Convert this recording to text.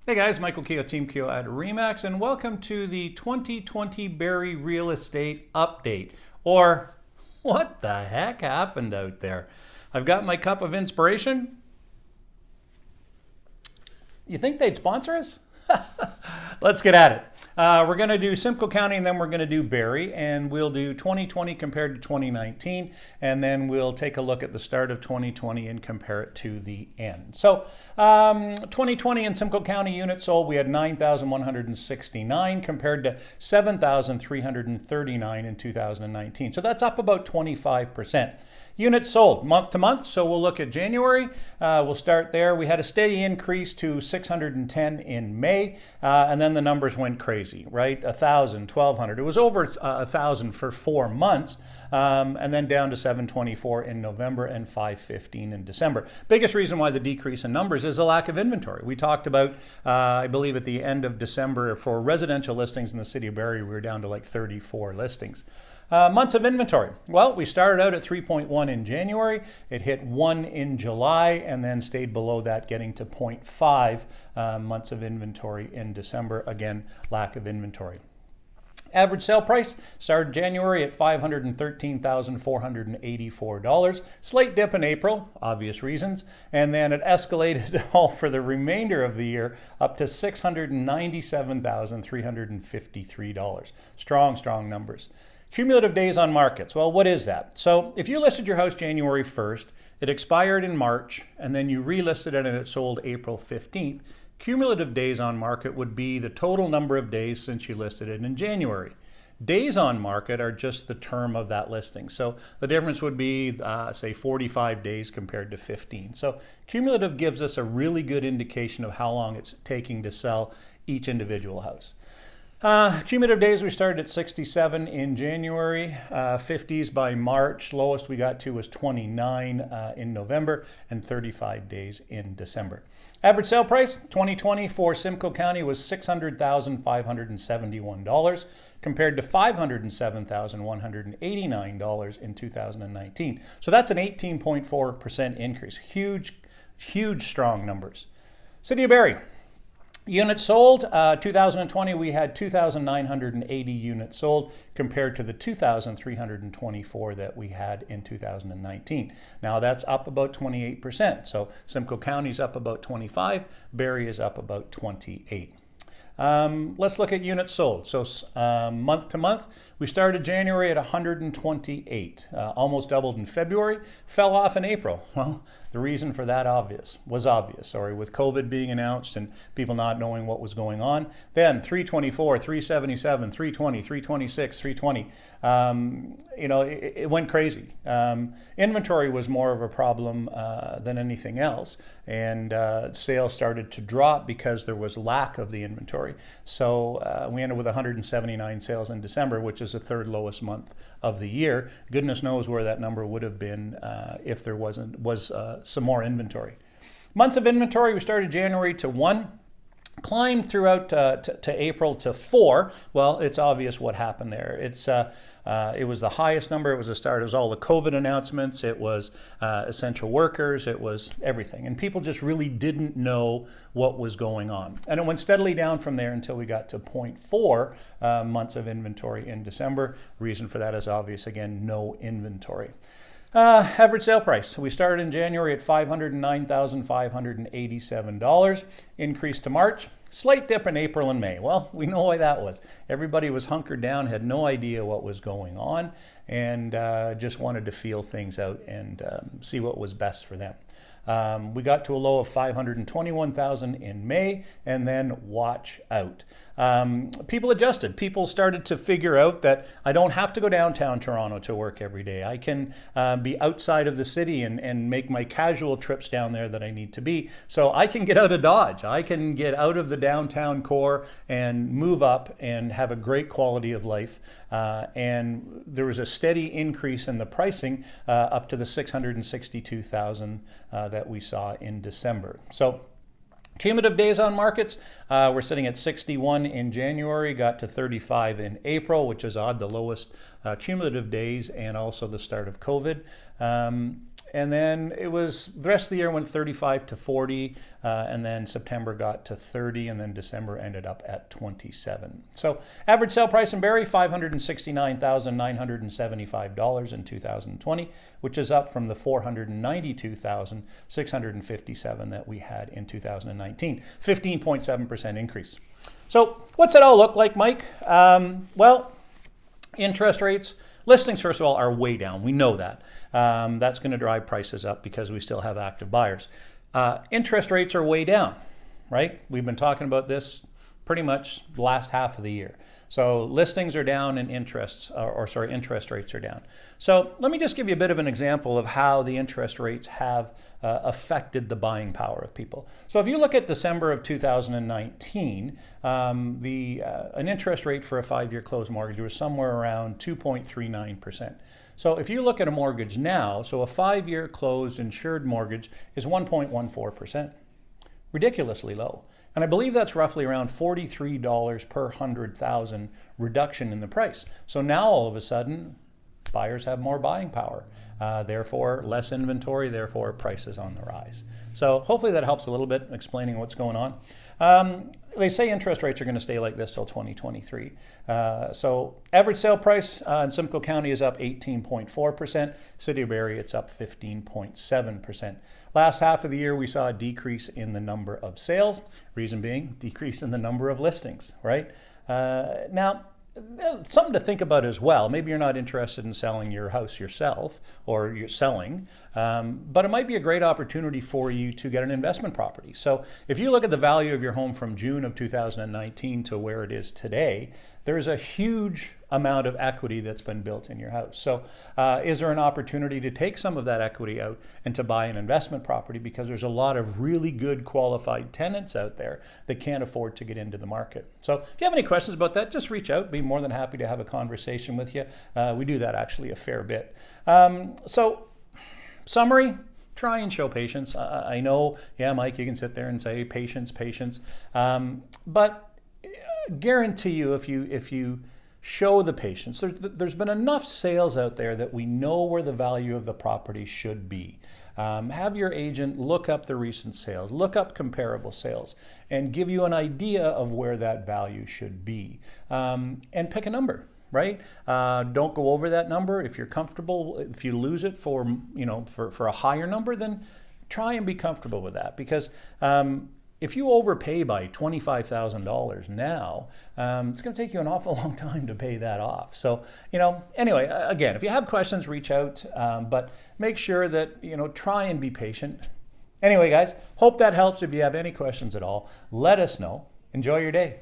Hey guys, Michael Keogh, Team Keogh at RE/MAX, and welcome to the 2020 Barrie Real Estate Update, or what the heck happened out there? I've got my cup of inspiration. You think they'd sponsor us? Let's get at it. We're going to do Simcoe County, and then we're going to do Barrie, and we'll do 2020 compared to 2019, and then we'll take a look at the start of 2020 and compare it to the end. So 2020 in Simcoe County units sold, we had 9,169 compared to 7,339 in 2019. So that's up about 25%. Units sold month to month, so we'll look at January. We'll start there. We had a steady increase to 610 in May, and then the numbers went crazy, right? 1,000, 1,200. It was over 1,000 for 4 months, and then down to 724 in November and 515 in December. Biggest reason why the decrease in numbers is a lack of inventory. We talked about, I believe at the end of December, for residential listings in the city of Barrie, we were down to like 34 listings. Months of inventory. Well, we started out at 3.1 in January. It hit 1 in July and then stayed below that, getting to 0.5 months of inventory in December. Again, lack of inventory. Average sale price started January at $513,484. Slight dip in April, obvious reasons, and then it escalated all for the remainder of the year up to $697,353. Strong numbers. Cumulative days on markets. Well, what is that? So if you listed your house January 1st, it expired in March, and then you relisted it and it sold April 15th, cumulative days on market would be the total number of days since you listed it in January. Days on market are just the term of that listing. So the difference would be, say, 45 days compared to 15. So cumulative gives us a really good indication of how long it's taking to sell each individual house. Cumulative days, we started at 67 in January, 50s by March. Lowest we got to was 29 in November and 35 days in December. Average sale price, 2020 for Simcoe County was $600,571 compared to $507,189 in 2019. So that's an 18.4% increase. Huge, strong numbers. City of Barrie. Units sold, 2020 we had 2,980 units sold compared to the 2,324 that we had in 2019. Now that's up about 28%. So Simcoe County is up about 25, Barrie is up about 28. Let's look at units sold. So month to month, we started January at 128, almost doubled in February, fell off in April. Well, the reason for that was obvious, with COVID being announced and people not knowing what was going on. Then 324, 377, 320, 326, 320. It went crazy. Inventory was more of a problem than anything else, and sales started to drop because there was lack of the inventory. So we ended with 179 sales in December, which is the third lowest month of the year. Goodness knows where that number would have been if there was some more inventory. Months of inventory, we started January to 1. Climbed throughout to April to 4. Well, it's obvious what happened there. It was the highest number. It was the start. It was all the COVID announcements. It was essential workers. It was everything. And people just really didn't know what was going on. And it went steadily down from there until we got to 0.4 months of inventory in December. The reason for that is obvious. Again, no inventory. Average sale price. We started in January at $509,587. Increased to March. Slight dip in April and May. Well, we know why that was. Everybody was hunkered down, had no idea what was going on, and just wanted to feel things out and see what was best for them. We got to a low of 521,000 in May, and then watch out. People adjusted. People started to figure out that I don't have to go downtown Toronto to work every day. I can be outside of the city and make my casual trips down there that I need to be. So I can get out of Dodge. I can get out of the downtown core and move up and have a great quality of life. And there was a steady increase in the pricing up to the $662,000 that we saw in December. So cumulative days on markets, we're sitting at 61 in January, got to 35 in April, which is odd, the lowest cumulative days, and also the start of COVID. and then it was the rest of the year went 35 to 40, and then September got to 30, and then December ended up at 27. So average sale price in Barrie, $569,975 in 2020, which is up from the $492,657 that we had in 2019, 15.7% increase. So what's it all look like, Mike? Well, interest rates, listings, first of all, are way down. We know that. That's going to drive prices up because we still have active buyers. Interest rates are way down, right? We've been talking about this pretty much the last half of the year. So listings are down and interest rates are down. So let me just give you a bit of an example of how the interest rates have affected the buying power of people. So if you look at December of 2019, an interest rate for a 5-year closed mortgage was somewhere around 2.39%. So if you look at a mortgage now, so a 5-year closed insured mortgage is 1.14%. Ridiculously low. And I believe that's roughly around $43 per 100,000 reduction in the price. So now all of a sudden, buyers have more buying power. Therefore, less inventory, therefore prices on the rise. So hopefully that helps a little bit explaining what's going on. They say interest rates are going to stay like this till 2023. So average sale price in Simcoe County is up 18.4%. City of Barrie, it's up 15.7%. Last half of the year, we saw a decrease in the number of sales. Reason being, decrease in the number of listings, right? Now, something to think about as well. Maybe you're not interested in selling your house yourself, or you're selling, but it might be a great opportunity for you to get an investment property. So if you look at the value of your home from June of 2019 to where it is today, there's a huge amount of equity that's been built in your house. So is there an opportunity to take some of that equity out and to buy an investment property, because there's a lot of really good qualified tenants out there that can't afford to get into the market. So if you have any questions about that, just reach out. Be more than happy to have a conversation with you. We do that actually a fair bit. So summary, try and show patience. I know, yeah, Mike, you can sit there and say patience, patience, but guarantee you, if you show the patience, there's been enough sales out there that we know where the value of the property should be. Have your agent look up the recent sales, look up comparable sales, and give you an idea of where that value should be, and pick a number. Right? Don't go over that number. If you're comfortable, if you lose it for a higher number, then try and be comfortable with that, because if you overpay by $25,000 now, it's going to take you an awful long time to pay that off. So, anyway, again, if you have questions, reach out, but make sure that, try and be patient. Anyway, guys, hope that helps. If you have any questions at all, let us know. Enjoy your day.